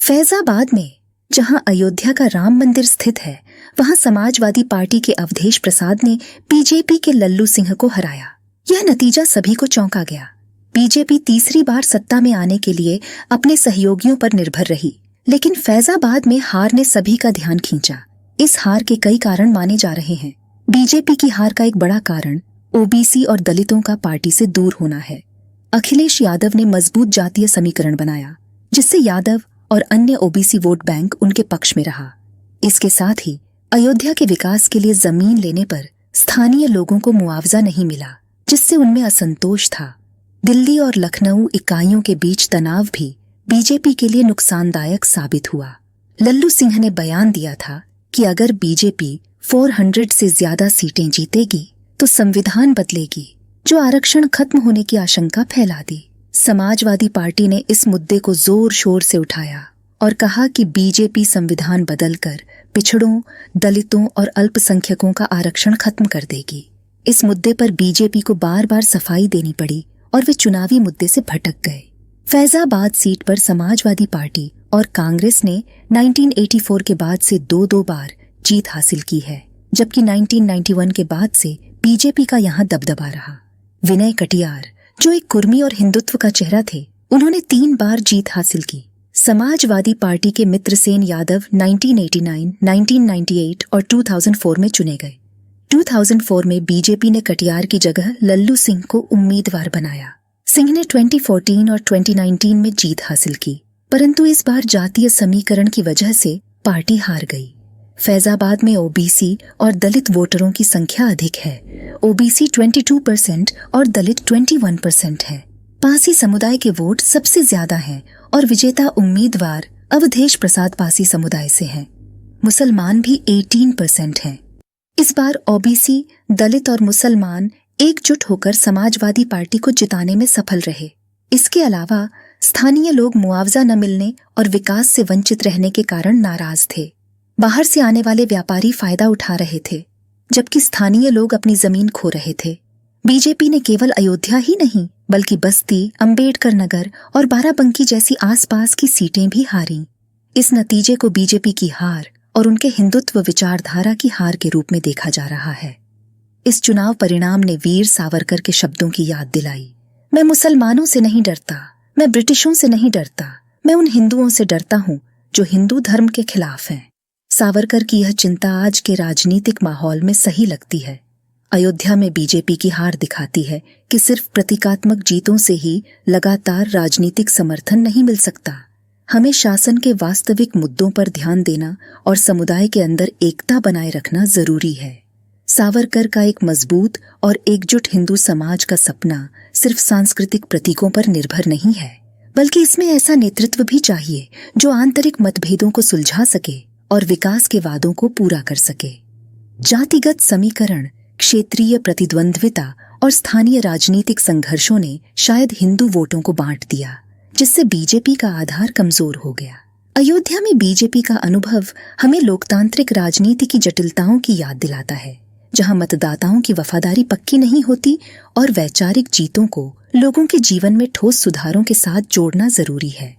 फैजाबाद में, जहां अयोध्या का राम मंदिर स्थित है, वहां समाजवादी पार्टी के अवधेश प्रसाद ने बीजेपी के लल्लू सिंह को हराया। यह नतीजा सभी को चौंका गया। बीजेपी तीसरी बार सत्ता में आने के लिए अपने सहयोगियों पर निर्भर रही, लेकिन फैजाबाद में हार ने सभी का ध्यान खींचा। इस हार के कई कारण माने जा रहे हैं। बीजेपी की हार का एक बड़ा कारण ओबीसी और दलितों का पार्टी से दूर होना है। अखिलेश यादव ने मजबूत जातीय समीकरण बनाया, जिससे यादव और अन्य ओबीसी वोट बैंक उनके पक्ष में रहा। इसके साथ ही अयोध्या के विकास के लिए जमीन लेने पर स्थानीय लोगों को मुआवजा नहीं मिला, जिससे उनमें असंतोष था। दिल्ली और लखनऊ इकाइयों के बीच तनाव भी बीजेपी के लिए नुकसानदायक साबित हुआ। लल्लू सिंह ने बयान दिया था कि अगर बीजेपी 400 से ज्यादा सीटें जीतेगी तो संविधान बदलेगी, जो आरक्षण खत्म होने की आशंका फैला दी। समाजवादी पार्टी ने इस मुद्दे को जोर शोर से उठाया और कहा कि बीजेपी संविधान बदलकर पिछड़ों, दलितों और अल्पसंख्यकों का आरक्षण खत्म कर देगी। इस मुद्दे पर बीजेपी को बार बार सफाई देनी पड़ी और वे चुनावी मुद्दे से भटक गए। फैजाबाद सीट पर समाजवादी पार्टी और कांग्रेस ने 1984 के बाद से दो बार जीत हासिल की है, जबकि 1991 के बाद से बीजेपी का यहाँ दबदबा रहा। विनय कटियार, जो एक कुर्मी और हिंदुत्व का चेहरा थे, उन्होंने 3 बार जीत हासिल की। समाजवादी पार्टी के मित्रसेन यादव 1989, 1998 और 2004 में चुने गए। 2004 में बीजेपी ने कटियार की जगह लल्लू सिंह को उम्मीदवार बनाया। सिंह ने 2014 और 2019 में जीत हासिल की, परंतु इस बार जातीय समीकरण की वजह से पार्टी हार गई। फैजाबाद में ओबीसी और दलित वोटरों की संख्या अधिक है। ओबीसी 22% और दलित 21% है। पासी समुदाय के वोट सबसे ज्यादा हैं और विजेता उम्मीदवार अवधेश प्रसाद पासी समुदाय से हैं। मुसलमान भी 18% हैं। इस बार ओबीसी, दलित और मुसलमान एकजुट होकर समाजवादी पार्टी को जिताने में सफल रहे। इसके अलावा स्थानीय लोग मुआवजा न मिलने और विकास से वंचित रहने के कारण नाराज थे। बाहर से आने वाले व्यापारी फायदा उठा रहे थे, जबकि स्थानीय लोग अपनी जमीन खो रहे थे। बीजेपी ने केवल अयोध्या ही नहीं, बल्कि बस्ती, अंबेडकर नगर और बाराबंकी जैसी आसपास की सीटें भी हारी। इस नतीजे को बीजेपी की हार और उनके हिंदुत्व विचारधारा की हार के रूप में देखा जा रहा है। इस चुनाव परिणाम ने वीर सावरकर के शब्दों की याद दिलाई। मैं मुसलमानों से नहीं डरता, मैं ब्रिटिशों से नहीं डरता, मैं उन हिंदुओं से डरता हूँ जो हिंदू धर्म के खिलाफ हैं। सावरकर की यह चिंता आज के राजनीतिक माहौल में सही लगती है। अयोध्या में बीजेपी की हार दिखाती है कि सिर्फ प्रतीकात्मक जीतों से ही लगातार राजनीतिक समर्थन नहीं मिल सकता। हमें शासन के वास्तविक मुद्दों पर ध्यान देना और समुदाय के अंदर एकता बनाए रखना जरूरी है। सावरकर का एक मजबूत और एकजुट हिंदू समाज का सपना सिर्फ सांस्कृतिक प्रतीकों पर निर्भर नहीं है, बल्कि इसमें ऐसा नेतृत्व भी चाहिए जो आंतरिक मतभेदों को सुलझा सके और विकास के वादों को पूरा कर सके। जातिगत समीकरण, क्षेत्रीय प्रतिद्वंद्विता और स्थानीय राजनीतिक संघर्षों ने शायद हिंदू वोटों को बांट दिया, जिससे बीजेपी का आधार कमजोर हो गया। अयोध्या में बीजेपी का अनुभव हमें लोकतांत्रिक राजनीति की जटिलताओं की याद दिलाता है, जहां मतदाताओं की वफादारी पक्की नहीं होती और वैचारिक जीतों को लोगों के जीवन में ठोस सुधारों के साथ जोड़ना जरूरी है।